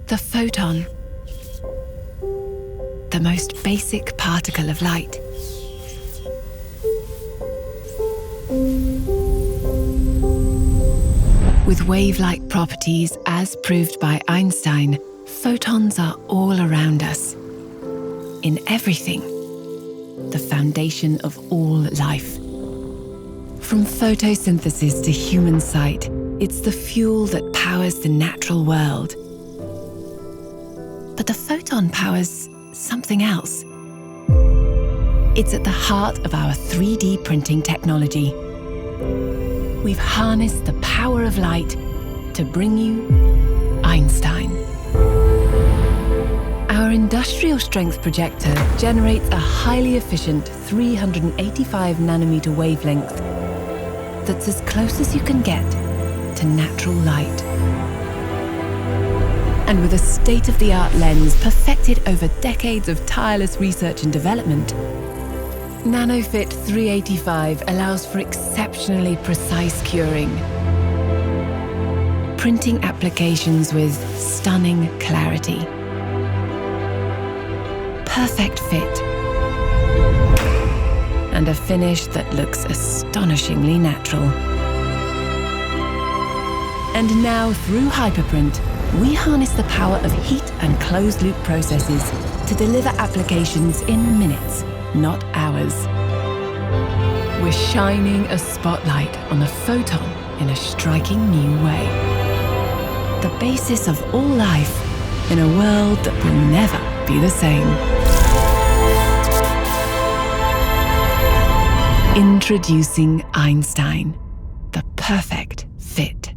The photon, the most basic particle of light. With wave-like properties as proved by Einstein, photons are all around us. In everything, the foundation of all life. From photosynthesis to human sight, it's the fuel that powers the natural world. But the photon powers something else. It's at the heart of our 3D printing technology. We've harnessed the power of light to bring you Einstein. Our industrial strength projector generates a highly efficient 385 nanometer wavelength that's as close as you can get to natural light. And with a state-of-the-art lens perfected over decades of tireless research and development, NanoFit 385 allows for exceptionally precise curing, printing applications with stunning clarity. Perfect fit, and a finish that looks astonishingly natural. And now, through Hyperprint, we harness the power of heat and closed-loop processes to deliver applications in minutes, not hours. We're shining a spotlight on the photon in a striking new way. The basis of all life in a world that will never be the same. Introducing Einstein, the perfect fit.